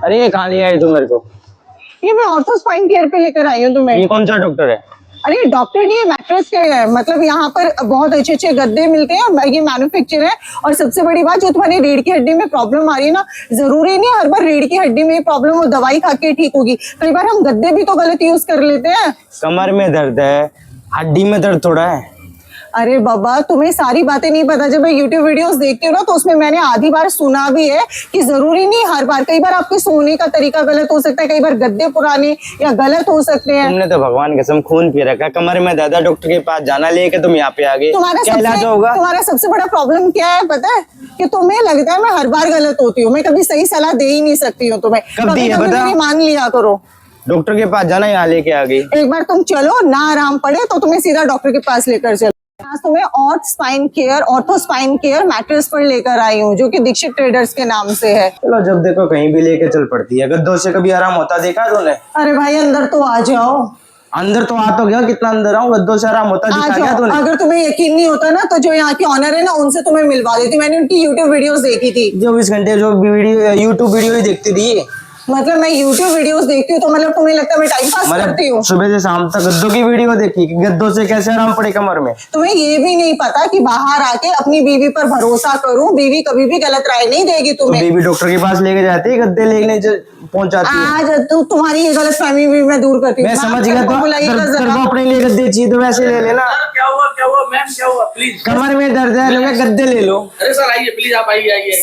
अरे ये कहाँ ले आई तुम मेरे को? ये मैं ऑर्थो स्पाइन केयर पे लेकर आई हूँ तुम्हें। ये कौन सा डॉक्टर है? अरे डॉक्टर नहीं है, मैट्रेस के है। मतलब यहाँ पर बहुत अच्छे अच्छे गद्दे मिलते हैं, ये मैन्युफैक्चर है। और सबसे बड़ी बात, जो तुम्हारी रीढ़ की हड्डी में प्रॉब्लम आ रही है ना, जरूरी नहीं हर बार रीढ़ की हड्डी में प्रॉब्लम हो दवाई खा के ठीक होगी। कई बार हम गद्दे भी तो गलत यूज कर लेते हैं। कमर में दर्द है, हड्डी में दर्द थोड़ा है। अरे बाबा, तुम्हें सारी बातें नहीं पता। जब मैं यूट्यूब वीडियोस देखती हूँ ना, तो उसमें मैंने आधी बार सुना भी है कि जरूरी नहीं हर बार। कई बार आपके सोने का तरीका गलत हो सकता है, कई बार गद्दे पुराने या गलत हो सकते हैं। तुमने तो भगवान कसम खून पी रखा। कमर में दर्द, डॉक्टर के पास जाना लेके तुम यहाँ पे आ गए। तुम्हारा सबसे बड़ा प्रॉब्लम क्या है पता है? कि तुम्हें लगता है मैं हर बार गलत होती हूँ। मैं कभी सही सलाह दे ही नहीं सकती हूँ तुम्हें। कभी मेरी मान लिया करो। डॉक्टर के पास जाना, यहाँ लेके आ गई। एक बार तुम चलो ना, आराम पड़े तो तुम्हें सीधा डॉक्टर के पास लेकर चलो। आज तुम्हें ऑर्थो स्पाइन केयर मैट्रेस पर लेकर आई हूँ, जो कि दीक्षित ट्रेडर्स के नाम से है। चलो, जब देखो कहीं भी लेके चल पड़ती है। गद्दों से कभी आराम होता देखा तूने? अरे भाई, अंदर तो आ जाओ। अंदर तो आ तो गया, कितना अंदर आऊँ? गद्दों से आराम होता दिखा क्या तूने? अगर तुम्हें यकीन नहीं होता ना, तो जो यहाँ की ऑनर है ना, उनसे तुम्हें मिलवा देती। मैंने उनकी यूट्यूब वीडियोस देखी थी। 24 घंटे जो यूट्यूब वीडियो ही देखती थी। मतलब मैं यूट्यूब वीडियोस देखती हूँ तो मतलब तुम्हें लगता है मैं टाइम पास करती हूँ? सुबह से शाम तक गद्दों की वीडियो देखी कि गद्दों से कैसे आराम पड़े कमर में। तुम्हें ये भी नहीं पता कि बाहर आके अपनी बीवी पर भरोसा करूं। बीवी कभी भी गलत राय नहीं देगी तुम्हें। तो बीवी डॉक्टर के पास लेके जाती है, गद्दे लेने पहुंचाती है। आज तो तुम्हारी ये गलत फहमी भी मैं दूर करती हूँ। मैं समझ गया। तो अपने लिए गद्दे चाहिए तो वैसे ले लेना। क्या हुआ मैम, क्या हुआ? प्लीज, कमर में दर्द है, गद्दे ले लो। अरे सर आइए, प्लीज आप आइए।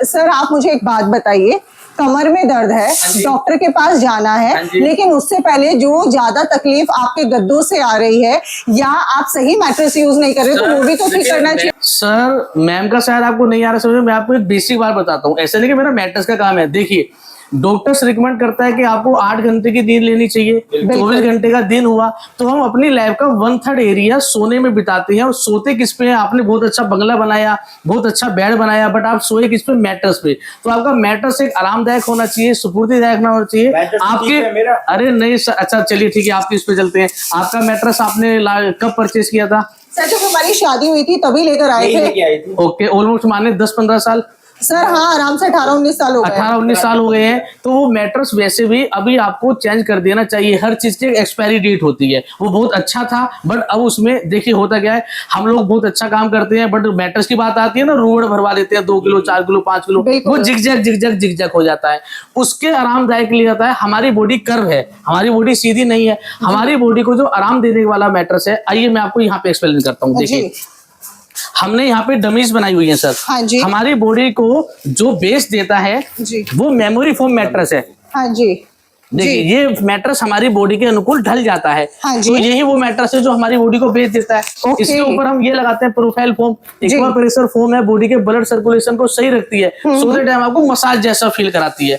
सर आप मुझे एक बात बताइए। कमर में दर्द है, डॉक्टर के पास जाना है, लेकिन उससे पहले जो ज्यादा तकलीफ आपके गद्दों से आ रही है, या आप सही मैट्रेस यूज नहीं कर रहे, तो वो भी तो ठीक करना चाहिए। सर, मैम का शायद आपको नहीं आ रहा समझ में। मैं आपको एक बेसिक बात बताता हूँ। ऐसा नहीं कि मेरा मैट्रेस का काम है। देखिए, डॉक्टर्स रिकमेंड करता है कि आपको 8 घंटे की नींद लेनी चाहिए। 24 घंटे का दिन हुआ तो हम अपनी लाइफ का 1/3 एरिया सोने में बिताते हैं। और सोते किस पे है? आपने बहुत अच्छा बंगला बनाया, बहुत अच्छा बेड बनाया, बट आप सोए किस पे? मैट्रेस पे। तो आपका मैट्रेस एक आरामदायक होना चाहिए, सुपूर्तिदायक होना चाहिए आपके। अरे नहीं सर, अच्छा चलिए ठीक है, आपकी इस पे चलते हैं। आपका मैट्रेस आपने कब परचेज किया था? सर, जब हमारी शादी हुई थी तभी लेकर आए थे। ओके, ऑलमोस्ट माने 10-15 साल। सर हाँ, आराम से 18-19 साल हो गए। 18-19 साल हो गए हैं। तो वो मैट्रेस वैसे भी अभी आपको चेंज कर देना चाहिए। हर चीज की एक्सपायरी डेट होती है। वो बहुत अच्छा था, बट अब उसमें देखिए होता क्या है, हम लोग बहुत अच्छा काम करते हैं, बट मैट्रेस की बात आती है ना, रोड भरवा देते हैं 2 किलो 4 किलो 5 किलो, वो जिगजैग हो जाता है। उसके आरामदायक लिए जाता है। हमारी बॉडी कर्व है, हमारी बॉडी सीधी नहीं है। हमारी बॉडी को जो आराम देने वाला मैट्रेस है, आइए मैं आपको यहाँ पे एक्सप्लेन करता हूँ। देखिए, हमने यहाँ पे डमीज बनाई हुई है सर। हाँ जी। हमारी बॉडी को जो बेस देता है जी, वो मेमोरी फोम मैट्रेस है। हाँ जी। देखिए, ये मैट्रेस हमारी बॉडी के अनुकूल ढल जाता है। हाँ जी। तो यही वो मैट्रेस है जो हमारी बॉडी को बेस देता है। इसके ऊपर हम ये लगाते हैं profile foam. Aqua pressure foam है, बॉडी के ब्लड सर्कुलेशन को सही रखती है। सोते टाइम आपको मसाज जैसा फील कराती है।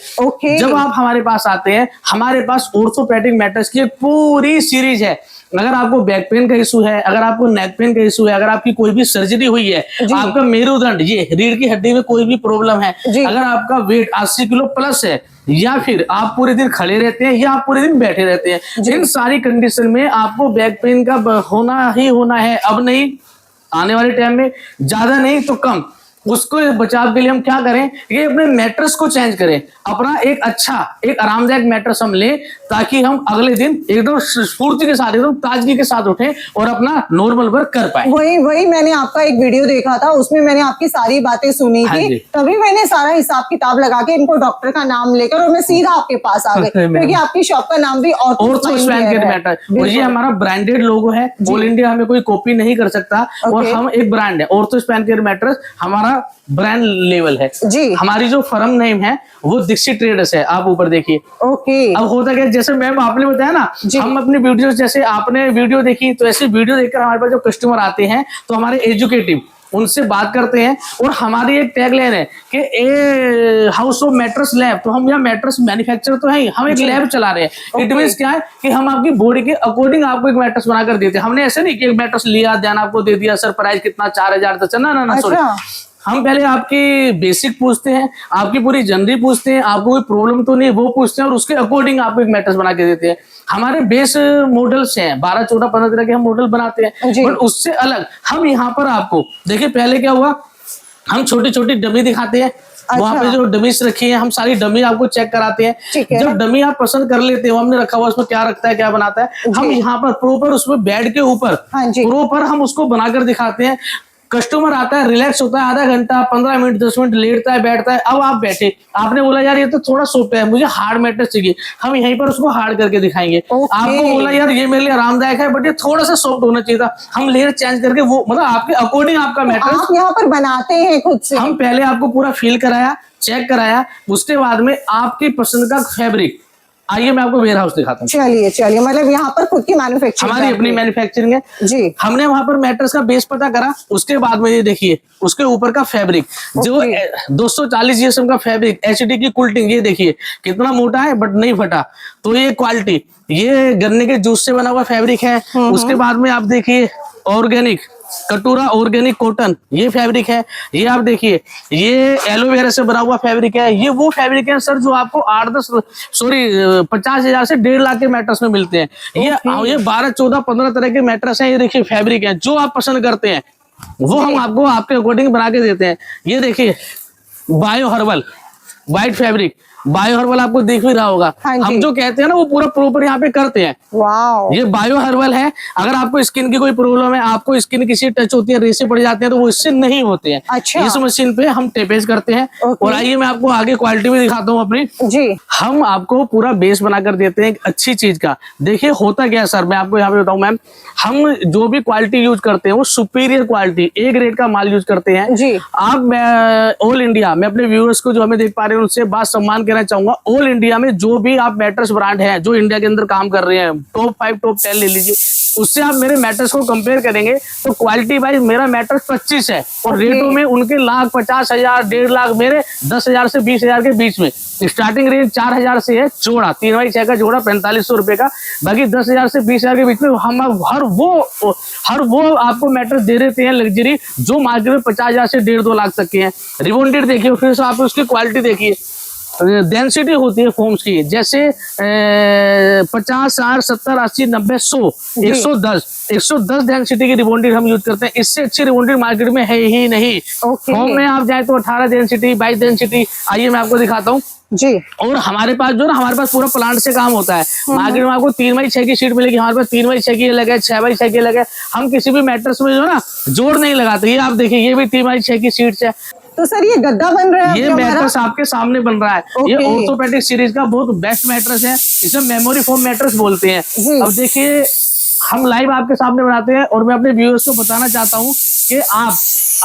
जब आप हमारे पास आते हैं, हमारे पास ऑर्थोपेडिक मैट्रेस की एक पूरी सीरीज है। अगर आपको बैक पेन का इशू है, अगर आपको नेक पेन का इशू है, अगर आपकी कोई भी सर्जरी हुई है, आपका मेरुदंड, ये रीढ़ की हड्डी में कोई भी प्रॉब्लम है, अगर आपका वेट 80 किलो प्लस है, या फिर आप पूरे दिन खड़े रहते हैं, या आप पूरे दिन बैठे रहते हैं, इन सारी कंडीशन में आपको बैक पेन का होना ही होना है। अब नहीं, आने वाले टाइम में ज्यादा नहीं तो कम। उसको बचाव के लिए हम क्या करें? ये अपने मैट्रेस को चेंज करें। अपना एक अच्छा, एक आरामदायक मैट्रेस हम लें, ताकि हम अगले दिन एकदम स्फूर्ति के साथ, एकदम ताजगी के साथ उठें और अपना नॉर्मल वर्क कर पाए। वही मैंने आपका एक वीडियो देखा था, उसमें मैंने आपकी सारी बातें सुनी थी। तभी मैंने सारा हिसाब किताब लगा के इनको डॉक्टर का नाम लेकर और मैं सीधा आपके पास आ गई, क्योंकि आपकी शॉप का नाम भी ऑर्थो स्पाइन केयर मैट्रेस। और ये हमारा ब्रांडेड लोगो है। ऑल इंडिया हमें कोई कॉपी नहीं कर सकता। और हम एक ब्रांड है, ऑर्थो स्पाइन केयर मैट्रेस हमारा ब्रांड लेवल है जी। हमारी जो फर्म नेम है वो दीक्षित ट्रेडर्स है। आप ऊपर देखिए। ओके। अब होता क्या, जैसे मैम आपने बताया ना, हम अपनी वीडियो, जैसे आपने वीडियो देखी, तो ऐसे वीडियो देखकर हमारे पास जो कस्टमर आते हैं, तो हमारे एजुकेटिव उनसे बात करते हैं। और हमारी एक टैगलाइन है कि a house of mattress lab. तो हम यहाँ मैट्रेस मैन्युफैक्चर तो है, हम एक लैब चला रहे हैं। इट मींस क्या है कि हम आपकी बॉडी के अकॉर्डिंग आपको एक मैट्रेस बनाकर देते हैं। हमने ऐसे नहीं कि एक मैट्रेस लिया, ध्यान आपको दे दिया, सर प्राइस कितना 4000 तक, ना सॉरी। हम पहले आपकी बेसिक पूछते हैं, आपकी पूरी जनरी पूछते हैं, आपको कोई प्रॉब्लम तो नहीं वो पूछते हैं, और उसके अकॉर्डिंग आपको एक मैट्रेस बना के देते हैं। हमारे बेस मॉडल्स हैं 12, 14, 15 तरह के हम मॉडल बनाते हैं। बट उससे अलग हम यहाँ पर आपको देखिए, पहले क्या हुआ, हम छोटी छोटी डमी दिखाते हैं, वहाँ पे जो डमीज रखी है, हम सारी डमी आपको चेक कराते हैं। जब डमी आप पसंद कर लेते हो, हमने रखा हुआ उसमें क्या रखता है क्या बनाता है, हम यहाँ पर प्रॉपर उसमें बेड के ऊपर प्रॉपर हम उसको बनाकर दिखाते हैं। कस्टमर आता है, रिलैक्स होता है, आधा घंटा 15 मिनट 10 मिनट लेटता है, बैठता है। अब आप बैठे, आपने बोला यार ये तो थोड़ा सॉफ्ट है, मुझे हार्ड मैट्रेस चाहिए, हम यहीं पर उसको हार्ड करके दिखाएंगे। आपको बोला यार ये मेरे लिए आरामदायक है बट ये थोड़ा सा सॉफ्ट होना चाहिए था, हम लेयर चेंज करके वो मतलब आपके अकॉर्डिंग आपका मैट्रेस आप यहाँ पर बनाते हैं खुद से। हम पहले आपको पूरा फील कराया, चेक कराया, उसके बाद में आपकी पसंद का फैब्रिक। आइए मैं आपको वेयर हाउस दिखाता हूँ। चलिए चलिए, मतलब यहाँ पर खुद की मैन्युफैक्चरिंग, हमारी अपनी मैन्युफैक्चरिंग है जी। हमने वहां पर मैट्रेस का बेस पता करा, उसके बाद में ये देखिए उसके ऊपर का फैब्रिक जो 240 जीएसएम का फैब्रिक, एचडी की कुल्टिंग, ये देखिए कितना मोटा है बट नहीं फटा। तो ये क्वालिटी, ये गन्ने के जूस से बना हुआ फैब्रिक है। उसके बाद में आप देखिए ऑर्गेनिक कटोरा ऑर्गेनिक कॉटन, ये फैब्रिक है। ये आप देखिए ये एलोवेरा से बना हुआ फैब्रिक है। ये वो फैब्रिक है सर जो आपको 50,000 से 1.5 लाख के मैट्रेस में मिलते हैं। ये 12 14 15 तरह के मैट्रेस हैं। ये देखिए फैब्रिक है, जो आप पसंद करते हैं वो हम आपको आपके अकॉर्डिंग बना के देते हैं। ये देखिए bio herbal white fabric, bio herbal आपको दिख भी रहा होगा। हम जो कहते हैं ना वो पूरा प्रॉपर यहाँ पे करते हैं। वाओ। ये बायो हर्बल है। अगर आपको स्किन की कोई प्रॉब्लम है, आपको स्किन किसी टच होती है, रेशे पड़ जाते हैं, तो वो इससे नहीं होते हैं। अच्छा। इस मशीन पे हम टेपेज करते हैं। और आइए मैं आपको आगे क्वालिटी भी दिखाता हूँ अपनी जी। हम आपको पूरा बेस बनाकर देते हैं एक अच्छी चीज का। देखिए होता क्या है सर, मैं आपको यहाँ पे बताऊँ मैम, हम जो भी क्वालिटी यूज करते हैं वो सुपीरियर क्वालिटी, ए ग्रेड का माल यूज करते हैं जी। आप ऑल इंडिया में अपने व्यूअर्स को जो हमें देख पा रहे हैं उनसे बात सम्मान कहना चाहूंगा। ऑल इंडिया में जो भी आप मैट्रेस ब्रांड है जो इंडिया के अंदर काम कर रहे हैं, टॉप 5 टॉप 10 ले लीजिए, उससे आप मेरे मैट्रेस को कंपेयर करेंगे तो क्वालिटी वाइज मेरा मैट्रेस 25 है और रेटों में उनके 1,50,000 1.5 लाख, मेरे 10,000 से 20,000 के बीच में। स्टार्टिंग रेंज 4,000 से है जोड़ा, 3x6 का जोड़ा 4,500 रुपए का। बाकी 10,000 से 20,000 के बीच में हम हर वो आपको मैट्रेस दे देते हैं लग्जरी, जो मार्केट में 50,000 से 1.5-2 लाख तक के हैं। रिबॉन्डेड देखिए, फिर से आप उसकी क्वालिटी देखिए, डेंसिटी होती है फोम्स की, जैसे 50 60 70 80 90 100 110 डेंसिटी की रिबॉन्डेड हम यूज करते हैं। इससे अच्छी रिबॉन्डेड मार्केट में है ही नहीं। फोम में आप जाए तो 18 डेंसिटी 22 डेंसिटी, आइए मैं आपको दिखाता हूँ जी। और हमारे पास जो ना, हमारे पास पूरा प्लांट से काम होता है। मार्केट में आपको 3x6 की शीट मिलेगी, हमारे पास 3x6 की अलग है, 6x6 की अलग है। हम किसी भी मैट्रेस में जो ना जोड़ नहीं लगाते। ये आप देखिए ये भी 3x6 की शीट है। तो सर ये गद्दा बन रहा है, ये मैट्रेस आपके सामने बन रहा है। ये ऑर्थोपेडिक सीरीज का बहुत बेस्ट मैट्रेस है, इसे मेमोरी फोम मैट्रेस बोलते हैं। अब देखिए हम लाइव आपके सामने बनाते हैं और मैं अपने व्यूअर्स को बताना चाहता हूँ कि आप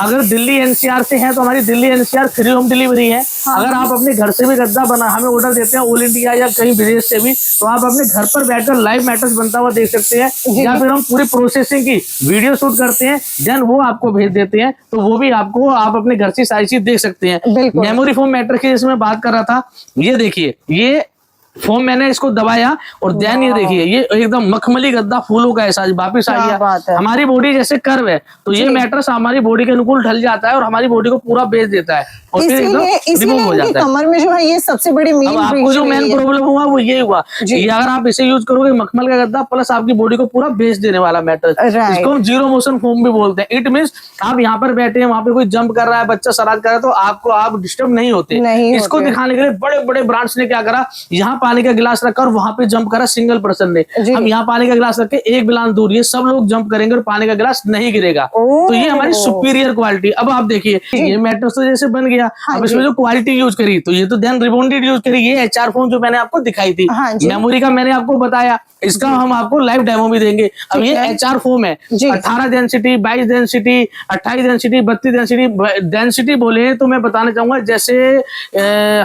अगर दिल्ली एनसीआर से हैं तो हमारी Delhi NCR free home delivery है। अगर आप अपने घर से भी गद्दा बना हमें ऑर्डर देते हैं ऑल इंडिया या कहीं विदेश से भी, तो आप अपने घर पर बैठकर लाइव मैट्रेस बनता हुआ देख सकते हैं। या फिर हम पूरी प्रोसेसिंग की वीडियो शूट करते हैं, देन वो आपको भेज देते हैं, तो वो भी आपको आप अपने घर से सारी चीज देख सकते हैं। मेमोरी फोम मैट्रेस की जैसे मैं बात कर रहा था, ये देखिए ये फोम मैंने इसको दबाया और देन ये देखिए ये एकदम मखमली गद्दा फूलों का एहसास वापिस आ गया। हमारी बॉडी जैसे कर्व है तो ये मैट्रेस हमारी बॉडी के अनुकूल ढल जाता है और हमारी बॉडी को पूरा बेच देता है और फिर एकदम रिमूव हो जाता है। कमर में जो है ये सबसे बड़ी मेन, आपको जो मेन प्रॉब्लम हुआ वो ये हुआ कि अगर आप इसे यूज करोगे मखमल का गद्दा प्लस आपकी बॉडी को पूरा बेच देने वाला मैट्रेस, इसको हम जीरो मोशन फोम भी बोलते हैं। इट मीन्स आप यहाँ पर बैठे हैं, वहां पे कोई जंप कर रहा है, बच्चा शरारत कर रहा है, तो आपको आप डिस्टर्ब नहीं होते। इसको दिखाने के लिए बड़े बड़े ब्रांड्स ने क्या करा, यहाँ पानी का गिलास रखा और वहां पे जंप करा सिंगल पर्सन ने। हम यहाँ पानी का गिलास रखे, एक गिलास दूर, ये सब लोग जंप करेंगे और पानी का गिलास नहीं गिरेगा। तो ये हमारी सुपीरियर क्वालिटी। अब आप देखिए ये मैट्रेस तो जैसे बन गया, अब इसमें जो क्वालिटी यूज करी तो ये तो देन रिबॉन्डेड यूज करी। ये HR फोम जो मैंने आपको दिखाई थी, मेमोरी का मैंने आपको बताया, इसका हम आपको लाइव डेमो भी देंगे। अब ये HR फोम है, 18 density 22 density 28 density 32 density. Density बोले तो मैं बताना चाहूंगा, जैसे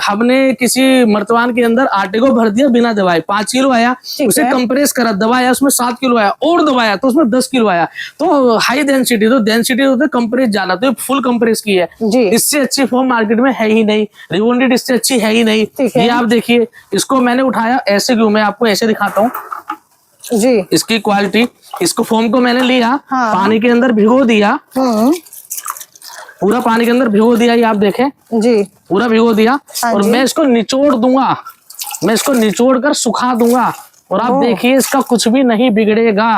हमने किसी मर्तबान के अंदर आटे को भर दिया बिना दबाए, 5 किलो आया, उसे कंप्रेस करा, दबाया उसमें 7 किलो आया, और दबाया तो उसमें 10 किलो आया। तो हाई डेंसिटी, तो डेंसिटी होता है कंप्रेस ज्यादा, तो फुल कंप्रेस की है। इससे अच्छी फोम मार्केट में है ही नहीं, रिबॉन्डेड इससे अच्छी है ही नहीं। ये आप देखिए, इसको मैंने उठाया ऐसे, क्यों मैं आपको ऐसे दिखाता हूँ जी। इसकी क्वालिटी, इसको फोम को मैंने लिया, पानी के अंदर भिगो दिया, पूरा पानी के अंदर भिगो दिया, ये आप देखें जी, पूरा भिगो दिया। और मैं इसको निचोड़ दूंगा, मैं इसको निचोड़ कर सुखा दूंगा और आप देखिए इसका कुछ भी नहीं बिगड़ेगा।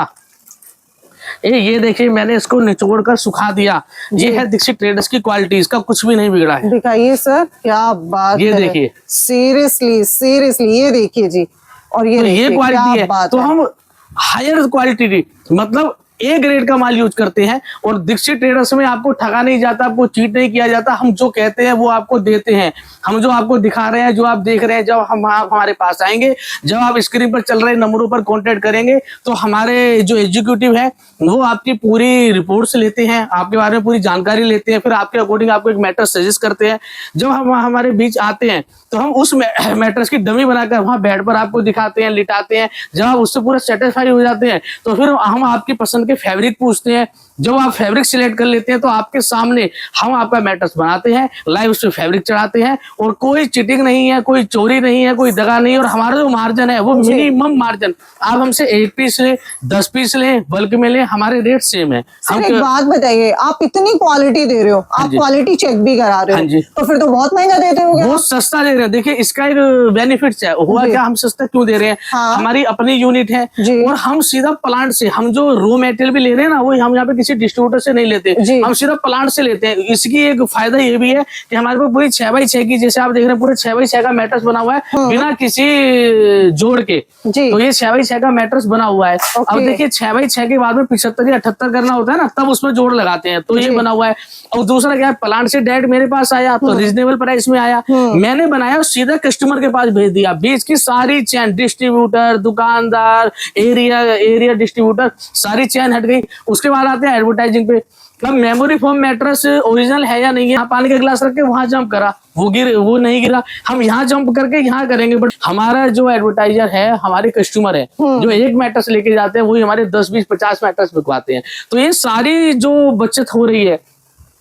ये देखिए मैंने इसको निचोड़ कर सुखा दिया। ये है दीक्षित ट्रेडर्स की क्वालिटी, इसका कुछ भी नहीं बिगड़ा है। दिखाइए सर, क्या बात ये है। देखिए, सीरियसली ये देखिए जी, और ये तो देखिए, ये क्वालिटी क्या है। बात तो हम हायर क्वालिटी की, मतलब ए ग्रेड का माल यूज करते हैं। और दीक्षित ट्रेडर्स में आपको ठगा नहीं जाता, आपको चीट नहीं किया जाता। हम जो कहते हैं वो आपको देते हैं। हम जो आपको दिखा रहे हैं, जो आप देख रहे हैं, जब हम आप हमारे पास आएंगे, जब आप स्क्रीन पर चल रहे नंबरों पर कांटेक्ट करेंगे, तो हमारे जो एग्जीक्यूटिव है वो आपकी पूरी रिपोर्ट्स लेते हैं, आपके बारे में पूरी जानकारी लेते हैं, फिर आपके अकॉर्डिंग आपको एक मैटर सजेस्ट करते हैं। जब हम हमारे बीच आते हैं तो हम उस मैटर्स की डमी बनाकर वहां बेड पर आपको दिखाते हैं, लिटाते हैं। जब आप उससे पूरा सेटिस्फाई हो जाते हैं तो फिर हम आपकी पसंद के फैब्रिक पूछते हैं। जब आप फैब्रिक सिलेक्ट कर लेते हैं तो आपके सामने हम आपका मैटर्स बनाते हैं, लाइव उस पे फैब्रिक चढ़ाते हैं। और कोई चिटिंग नहीं है, कोई चोरी नहीं है, कोई दगा नहीं है। और हमारा जो मार्जिन है वो मिनिमम मार्जिन, आप हमसे 1 पीस लें, 10 पीस लें, बल्क में लें, हमारे रेट सेम है। सर एक बात बताइए, आप इतनी क्वालिटी दे रहे हो, आप क्वालिटी चेक भी करा रहे हो, तो फिर तो बहुत महंगा देते हो। बहुत सस्ता दे रहे हैं। देखिए इसका एक बेनिफिट्स है, हुआ क्या, हम सस्ता क्यों दे रहे हैं। हमारी अपनी यूनिट है और हम सीधा प्लांट से, हम जो रॉ मटेरियल भी ले रहे हैं ना, वो हम यहाँ पे किसी डिस्ट्रीब्यूटर से नहीं लेते, हम सीधा प्लांट से लेते हैं। इसकी एक फायदा ये भी है कि हमारे पास पूरी 6x6 की, जैसे आप देख रहे हैं पूरे 6x6 का मैट्रेस बना हुआ है, बिना किसी जोड़ के। तो ये 6x6 का मैट्रेस बना हुआ है। अब देखिए 6x6 के बाद में 75 या 78 करना होता है ना, तब उसमें जोड़ लगाते हैं। तो ये बना हुआ है। और दूसरा क्या है, प्लांट से डायरेक्ट मेरे पास आया तो रीजनेबल प्राइस में आया, मैंने बनाया और सीधा कस्टमर के पास भेज दिया। बीच की सारी चैन, डिस्ट्रीब्यूटर, दुकानदार, एरिया डिस्ट्रीब्यूटर, सारी चैन हट गई। उसके बाद आते हैं एडवर्टाइजिंग पे। अब मेमोरी फोम मैट्रेस ओरिजिनल है या नहीं है, पानी का गिलास रख के वहां जंप करा, वो नहीं गिरा, हम यहाँ जंप करके यहाँ करेंगे। बट हमारा जो एडवर्टाइजर है, हमारे कस्टमर है जो एक मैट्रेस लेके जाते हैं, वही हमारे 10, 20, 50 मैट्रेस बिकवाते हैं। तो ये सारी जो बचत हो रही है।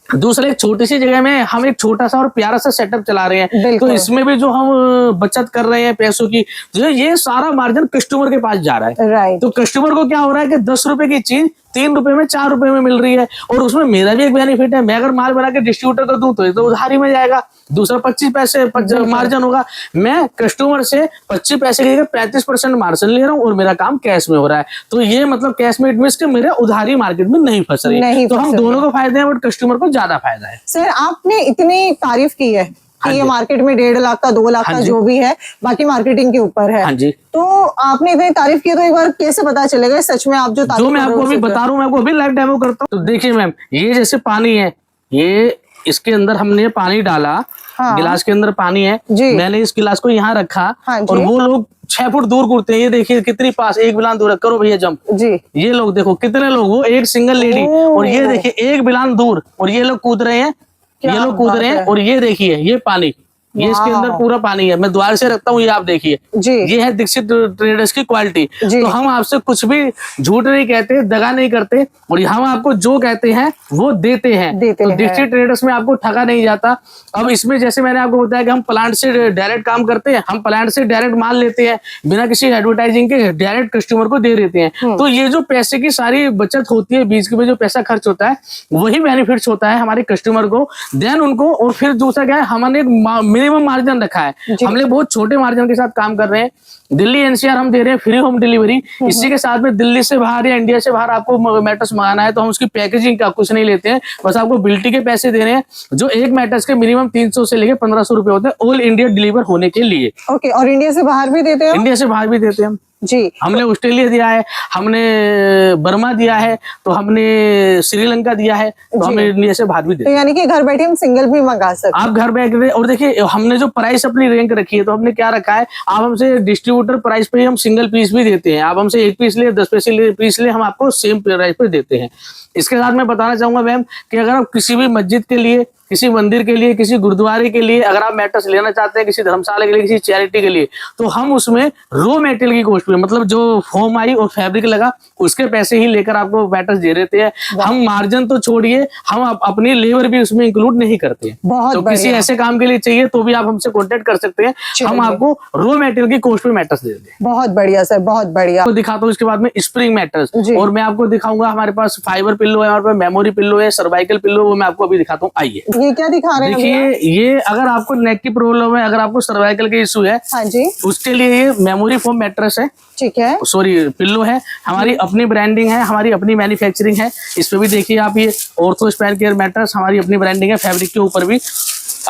दूसरा, एक छोटी सी जगह में हम एक छोटा सा और प्यारा सा सेटअप चला रहे हैं, तो इसमें भी जो हम बचत कर रहे हैं पैसों की, जो ये सारा मार्जिन कस्टमर के पास जा रहा है। तो कस्टमर को क्या हो रहा है कि 10 रुपए की चीज 3 रुपए में, 4 रुपए में मिल रही है। और उसमें मेरा भी एक बेनिफिट है, मैं अगर माल बना के डिस्ट्रीब्यूटर को दूं तो ये तो उधारी में जाएगा, दूसरा 25 पैसे मार्जिन होगा। मैं कस्टमर से 25 पैसे की 35% मार्जिन ले रहा हूँ और मेरा काम कैश में हो रहा है। तो ये मतलब कैश में इट मींस कि मेरे उधारी मार्केट में नहीं फंस रही है। तो हम दोनों को फायदे हैं, बट कस्टमर को ज्यादा फायदा है। सर आपने इतनी तारीफ की है कि ये मार्केट में 1.5 लाख का, 2 लाख का जो भी है, बाकी मार्केटिंग के ऊपर है। तो आपने इतनी तारीफ की, तो एक बार कैसे पता चलेगा सच में आप जो मैं आपको अभी बता रहा हूँ, मैं आपको अभी लाइव डेमो करता हूँ। तो देखिए मैम, ये जैसे पानी है, ये इसके अंदर हमने पानी डाला, गिलास के अंदर पानी है, मैंने इस गिलास को यहाँ रखा और वो लोग 6 फुट दूर कूदते हैं। ये देखिए कितनी पास, एक बिलान दूर है, करो भैया जंप जी। ये लोग देखो कितने लोग, वो एक सिंगल लेडी, और ये देखिए एक बिलान दूर, और ये लोग कूद रहे हैं, ये लोग कूद रहे हैं। और ये देखिए ये पानी, ये इसके अंदर पूरा पानी है, मैं द्वार से रखता हूँ, ये आप देखिए, ये है दीक्षित ट्रेडर्स की क्वालिटी। तो हम आपसे कुछ भी झूठ नहीं कहते, दगा नहीं करते, और हम आपको जो कहते हैं वो देते हैं। तो दीक्षित ट्रेडर्स में आपको ठगा नहीं जाता। अब इसमें जैसे मैंने आपको बताया कि हम प्लांट से डायरेक्ट काम करते हैं, हम प्लांट से डायरेक्ट माल लेते हैं, बिना किसी एडवर्टाइजिंग के डायरेक्ट कस्टमर को दे देते हैं। तो ये जो पैसे की सारी बचत होती है, बीच में जो पैसा खर्च होता है, वही बेनिफिट्स होता है हमारे कस्टमर को, देन उनको। और फिर दूसरा क्या है, हमने मिनिमम मार्जिन रखा है, हमने बहुत छोटे मार्जिन के साथ काम कर रहे हैं। दिल्ली एनसीआर हम दे रहे हैं फ्री होम डिलीवरी। इसी के साथ में दिल्ली से बाहर या इंडिया से बाहर आपको मैट्रेस मंगाना है तो हम उसकी पैकेजिंग का कुछ नहीं लेते हैं, बस आपको बिल्टी के पैसे दे रहे हैं, जो एक मैट्रेस के मिनिमम 300 से लेके 1500 रुपए होते हैं, ऑल इंडिया डिलीवर होने के लिए। ओके, और इंडिया से बाहर भी देते हैं? इंडिया से बाहर भी देते हैं जी। हमने ऑस्ट्रेलिया दिया है, हमने बर्मा दिया है, तो हमने श्रीलंका दिया है, तो हम इंडिया से बाहर भी देते हैं। तो यानी कि घर बैठे हम सिंगल भी मंगा सकते हैं? आप घर बैठे, और देखिए हमने जो प्राइस अपनी रैंक रखी है, तो हमने क्या रखा है, आप हमसे डिस्ट्रीब्यूटर प्राइस पे हम सिंगल पीस भी देते हैं। आप हमसे 1 पीस ले, 10 पीस ले, हम आपको सेम प्राइस पे देते हैं। इसके साथ मैं बताना चाहूंगा मैम कि अगर आप किसी भी मस्जिद के लिए, किसी मंदिर के लिए, किसी गुरुद्वारे के लिए अगर आप मैट्रेस लेना चाहते हैं, किसी धर्मशाला के लिए, किसी चैरिटी के लिए, तो हम उसमें रॉ मटेरियल की कॉस्ट पे, मतलब जो फोम आई और फैब्रिक लगा, उसके पैसे ही लेकर आपको मैट्रेस दे देते हैं। हम मार्जिन तो छोड़िए, हम अपनी लेबर भी उसमें इंक्लूड नहीं करते हैं। तो किसी ऐसे काम के लिए चाहिए तो भी आप हमसे कॉन्टेक्ट कर सकते हैं, हम आपको रॉ मटेरियल की कॉस्ट पे मैट्रेस दे देते हैं। बहुत बढ़िया सर, बहुत बढ़िया। तो दिखाता हूँ इसके बाद में स्प्रिंग मैट्रेस, और मैं आपको दिखाऊंगा हमारे पास फाइबर पिल्लो है, हमारे पास मेमोरी पिल्लो है, सर्वाइकल पिल्लो, वो मैं आपको अभी दिखाता हूँ, आइए। ये क्या दिखा रहे हैं भैया? देखिए, ये अगर आपको नेक की प्रॉब्लम है, अगर आपको सर्वाइकल के इशू है, हाँ जी, उसके लिए ये मेमोरी फोम मैट्रेस है, ठीक है। सॉरी पिल्लो है, हमारी अपनी ब्रांडिंग है, हमारी अपनी मैन्युफैक्चरिंग है। इस पे भी देखिए आप, ये ऑर्थो स्पैन केयर मैट्रेस हमारी अपनी ब्रांडिंग है। फैब्रिक के ऊपर भी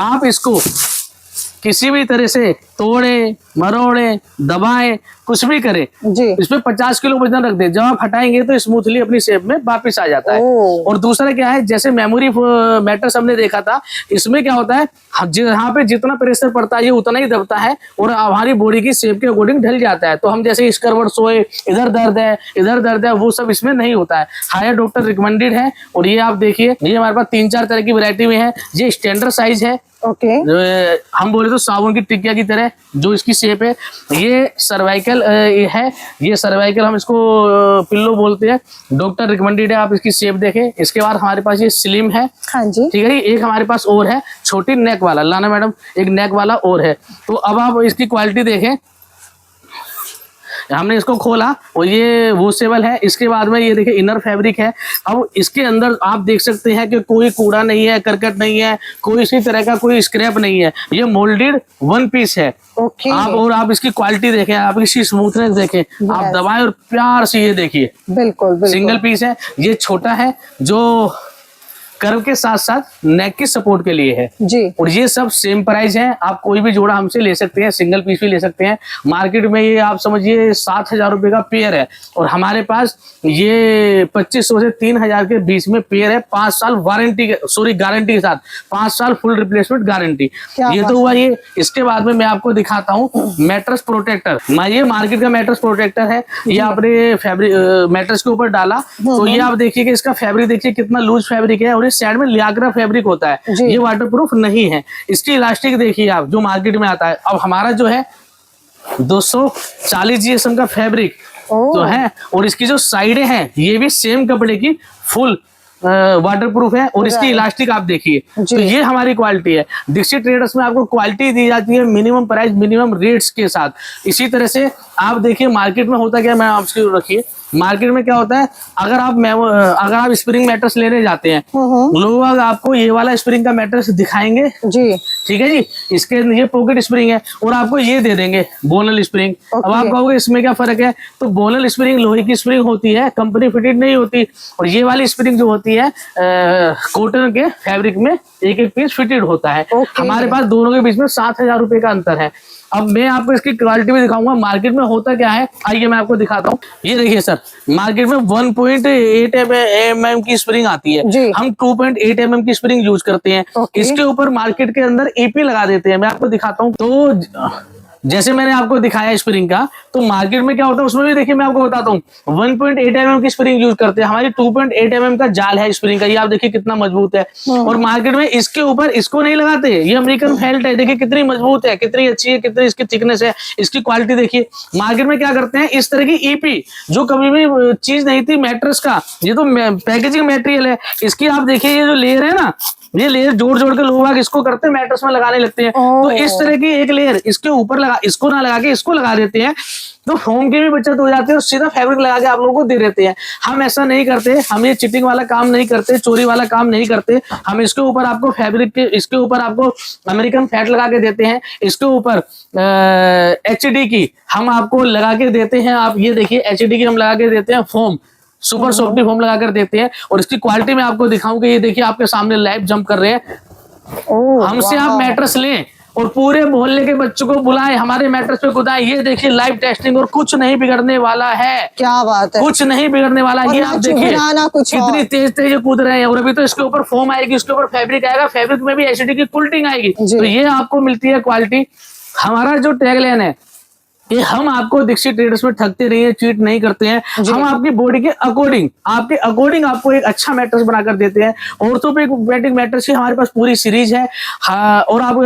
आप इसको किसी भी तरह से तोड़े, मरोड़े, दबाए, कुछ भी करे, जी, इसमें 50 किलो वजन रख दे, जब आप हटाएंगे तो स्मूथली अपनी शेप में वापस आ जाता है। और दूसरा क्या है, जैसे मेमोरी मैट्रेस हमने देखा था, इसमें क्या होता है, यहाँ पे जितना प्रेशर पड़ता है ये उतना ही दबता है और हमारी बॉडी की शेप के अकॉर्डिंग ढल जाता है। तो हम जैसे स्कर्वट सोए, इधर दर्द है, इधर दर्द है, वो सब इसमें नहीं होता है। हायर डॉक्टर रिकमेंडेड है। और ये आप देखिए, ये हमारे पास 3-4 तरह की वैरायटी में है। ये स्टैंडर्ड साइज है, ओके। हम बोले तो साबुन की टिकिया की तरह जो इसकी शेप है। ये सर्वाइकल है, ये सर्वाइकल हम इसको पिल्लो बोलते हैं, डॉक्टर रिकमेंडेड है। आप इसकी शेप देखें। इसके बाद हमारे पास ये स्लिम है, हाँ जी, ठीक है। एक हमारे पास और है छोटी नेक वाला, लाना मैडम, एक नेक वाला और है। तो अब आप इसकी क्वालिटी देखें, हमने इसको खोला और ये वॉशेबल है। इसके बाद में ये देखिए इनर फैब्रिक है। अब इसके अंदर आप देख सकते हैं कि कोई कूड़ा नहीं है, करकट नहीं है, कोई इसी तरह का कोई स्क्रैप नहीं है। ये मोल्डेड वन पीस है। ओके। आप इसकी क्वालिटी देखें, आप इसकी स्मूथनेस देखें, आप दबाएं और प्यार से ये देखिए, बिल्कुल बिल्कुल सिंगल पीस है। ये छोटा है जो कर्व के साथ साथ नेक की सपोर्ट के लिए है जी। और ये सब सेम प्राइस है। आप कोई भी जोड़ा हमसे ले सकते हैं, सिंगल पीस भी ले सकते हैं। मार्केट में ये आप समझिए 7,000 रुपए का पेयर है और हमारे पास ये 2500 से 3,000 के बीच में पेयर है। 5 साल वारंटी गारंटी के साथ, 5 साल फुल रिप्लेसमेंट गारंटी। ये तो हुआ ये। इसके बाद में मैं आपको दिखाता हूँ मैट्रेस प्रोटेक्टर। ये मार्केट का मैट्रेस प्रोटेक्टर है। ये आपने फैब्रिक मैट्रेस के ऊपर डाला तो ये आप देखिए कि इसका फैब्रिक देखिए कितना लूज फैब्रिक है और इस साइड में लियाग्रा फैब्रिक होता है। ये वाटरप्रूफ नहीं है। इसकी इलास्टिक देखिए आप, जो मार्केट में आता है। अब हमारा जो है 240 GSM का फैब्रिक तो है और इसकी जो साइडें हैं ये भी सेम कपड़े की फुल वाटरप्रूफ है और इसकी इलास्टिक आप देखिए। तो ये हमारी क्वालिटी है। दीक्षित ट्रेडर्स में आपको क्वालिटी दी जाती है मिनिमम प्राइस, मिनिमम रेट्स के साथ। इसी तरह से आप देखिए मार्केट में होता क्या, मैं आपसे रखिए, मार्केट में क्या होता है, अगर आप स्प्रिंग मैट्रेस लेने जाते हैं, लोग आपको ये वाला स्प्रिंग का मैट्रेस दिखाएंगे जी, ठीक है जी, इसके ये पॉकेट स्प्रिंग है और आपको ये दे देंगे बोनल स्प्रिंग। अब आप कहोगे इसमें क्या फर्क है, तो बोनल स्प्रिंग लोहे की स्प्रिंग होती है, कंपनी फिटेड नहीं होती, और ये वाली स्प्रिंग जो होती है कॉटन के फैब्रिक में एक एक पीस फिटेड होता है। हमारे पास दोनों के बीच में 7,000 रुपए का अंतर है। अब मैं आपको इसकी क्वालिटी भी दिखाऊंगा। मार्केट में होता क्या है, आइए मैं आपको दिखाता हूँ। ये देखिए सर, मार्केट में 1.8 mm की स्प्रिंग आती है, हम 2.8 mm की स्प्रिंग यूज करते हैं। इसके ऊपर मार्केट के अंदर एपी लगा देते हैं। मैं आपको दिखाता हूँ। तो जैसे मैंने आपको दिखाया स्प्रिंग का, तो मार्केट में क्या होता है उसमें भी देखिए मैं आपको बताता हूँ। 1.8 mm की स्प्रिंग यूज करते हैं, हमारी 2.8 mm का जाल है स्प्रिंग का। ये आप देखिए कितना मजबूत है। और मार्केट में इसके ऊपर इसको नहीं लगाते, ये अमेरिकन फेल्ट है, देखिए कितनी मजबूत है, कितनी अच्छी है, कितनी इसकी थिकनेस है, इसकी क्वालिटी देखिए। मार्केट में क्या करते हैं, इस तरह की ईपी जो कभी भी चीज नहीं थी मैट्रेस का, ये तो पैकेजिंग मटेरियल है, इसकी आप देखिए ये जो लेयर है ना, ये लेयर जोड़ जोड़ के लोग इसको करते हैं, मैट्रेस में लगाने लगते हैं। तो इस तरह की एक लेयर इसके ऊपर लगा, इसको ना लगा के इसको लगा देते हैं, तो फोम की भी बचत हो जाती है और सीधा फैब्रिक लगा के आप लोगों को दे देते हैं। हम ऐसा नहीं करते, हम ये चिटिंग वाला काम नहीं करते, चोरी वाला काम नहीं करते। हम इसके ऊपर आपको फैब्रिक के, इसके ऊपर आपको अमेरिकन फैट लगा के देते हैं, इसके ऊपर HD की हम आपको लगा के देते हैं। आप ये देखिए HD की हम लगा के देते हैं, फोम सुपर सॉफ्टी फोम लगा कर देते हैं। और इसकी क्वालिटी में आपको दिखाऊं कि ये देखिए आपके सामने लाइव जंप कर रहे हैं। हमसे आप मैट्रेस लें और पूरे मोहल्ले के बच्चों को बुलाएं, हमारे मैट्रेस पे कूदाएं। ये देखिए लाइव टेस्टिंग, और कुछ नहीं बिगड़ने वाला है। क्या बात है, कुछ नहीं बिगड़ने वाला है। ये आप देखिए कितनी तेज तेज कूद रहे हैं। और अभी तो इसके ऊपर फोम आएगी, इसके ऊपर फैब्रिक आएगा, फैब्रिक में भी एसिडी की कुल्टिंग आएगी। तो ये आपको मिलती है क्वालिटी। हमारा जो टैगलाइन है, ये हम आपको दीक्षित ट्रेडर्स में ठगते नहीं है, चीट नहीं करते हैं। हम आपकी बॉडी के अकॉर्डिंग, आपके अकॉर्डिंग आपको एक अच्छा मैट्रेस बनाकर देते हैं। ऑर्थोपेडिक मैट्रेस की हमारे पास पूरी सीरीज है। हाँ, और आप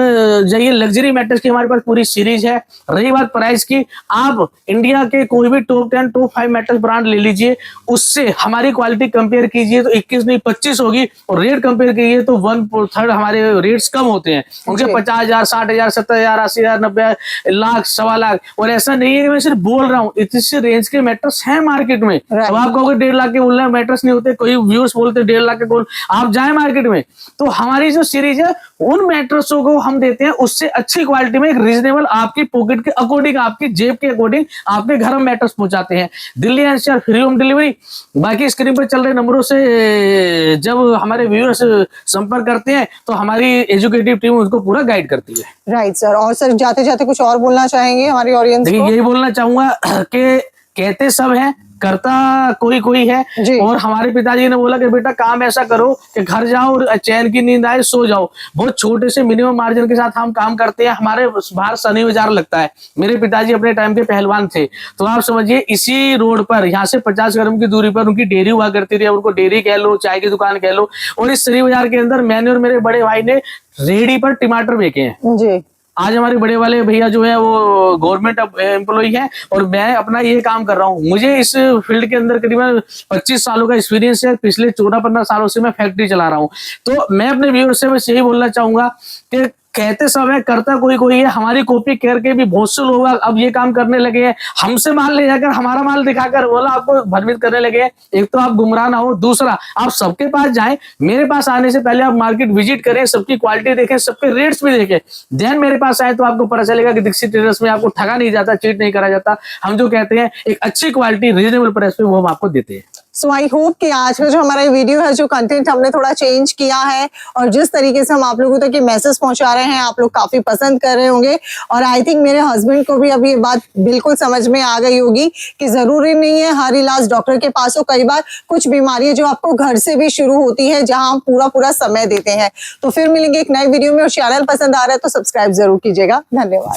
जाइए लग्जरी मैट्रेस की हमारे पास पूरी सीरीज है। रही बात प्राइस की, आप इंडिया के कोई भी टॉप 10 टॉप 5 मैट्रेस ब्रांड ले लीजिए, उससे हमारी क्वालिटी कंपेयर कीजिए तो 21 नहीं 25 होगी, और रेट कंपेयर कीजिए तो 1/3 हमारे रेट्स कम होते हैं। उनके 50,000, 60,000, 70,000, 80,000, 90,000, लाख, 1.25 लाख। और ऐसा नहीं है कि मैं सिर्फ बोल रहा हूँ, इस रेंज के मैट्रेस है मार्केट में। अब आप कहोगे 1.5 लाख के बोलना मैट्रेस नहीं होते, कोई व्यूअर्स बोलते 1.5 लाख के बोल, आप जाए मार्केट में तो हमारी जो सीरीज है उन मैट्रेसों को हम देते हैं उससे अच्छी क्वालिटी में, एक रीजनेबल आपकी पॉकेट के अकॉर्डिंग, आपकी जेब के अकॉर्डिंग आपके घर में मैट्रेस पहुंचाते हैं। Delhi NCR free home delivery. बाकी स्क्रीन पर चल रहे नंबरों से जब हमारे व्यूअर्स संपर्क करते हैं तो हमारी एजुकेटिव टीम उनको पूरा गाइड करती है। Right sir. और सर जाते जाते कुछ और बोलना चाहेंगे हमारी ऑडियंस को? देखिए यही बोलना चाहूंगा कि कहते सब हैं, करता कोई कोई है। और हमारे पिताजी ने बोला कि बेटा काम ऐसा करो कि घर जाओ और चैन की नींद आए सो जाओ। बहुत छोटे से मिनिमम मार्जिन के साथ हम काम करते हैं। हमारे बाहर शनि बाजार लगता है। मेरे पिताजी अपने टाइम के पहलवान थे, तो आप समझिए इसी रोड पर यहाँ से 50 कदम की दूरी पर उनकी डेयरी हुआ करती थी। उनको डेयरी कह लो, चाय की दुकान कह लो। और इस शनि बाजार के अंदर मैंने और मेरे बड़े भाई ने रेहड़ी पर टमाटर बेचे हैं जी। आज हमारे बड़े वाले भैया जो है वो गवर्नमेंट एम्प्लॉय है और मैं अपना ये काम कर रहा हूँ। मुझे इस फील्ड के अंदर करीबन 25 सालों का एक्सपीरियंस है। पिछले 14-15 सालों से मैं फैक्ट्री चला रहा हूँ। तो मैं अपने व्यूअर्स से बस यही बोलना चाहूंगा कि कहते सब है, करता कोई कोई है। हमारी कॉपी करके भी बहुत से लोग अब ये काम करने लगे हैं। हमसे माल ले जाकर हमारा माल दिखाकर बोला आपको भ्रमित करने लगे हैं। एक तो आप गुमराह ना हो, दूसरा आप सबके पास जाएं। मेरे पास आने से पहले आप मार्केट विजिट करें, सबकी क्वालिटी देखें, सबके रेट्स भी देखें, देन मेरे पास आए तो आपको पता चलेगा कि दीक्षित ट्रेडर्स में आपको ठगा नहीं जाता, चीट नहीं करा जाता। हम जो कहते हैं एक अच्छी क्वालिटी रीजनेबल प्राइस पे वो हम आपको देते हैं। सो आई होप कि आज का जो हमारा वीडियो है, जो कंटेंट हमने थोड़ा चेंज किया है और जिस तरीके से हम आप लोगों तक ये मैसेज पहुंचा रहे हैं, आप लोग काफी पसंद कर रहे होंगे। और आई थिंक मेरे हस्बैंड को भी अभी ये बात बिल्कुल समझ में आ गई होगी कि जरूरी नहीं है हर इलाज डॉक्टर के पास हो। कई बार कुछ बीमारियां जो आपको घर से भी शुरू होती है, जहां हम पूरा समय देते हैं। तो फिर मिलेंगे एक नए वीडियो में। और चैनल पसंद आ रहा है तो सब्सक्राइब जरूर कीजिएगा। धन्यवाद।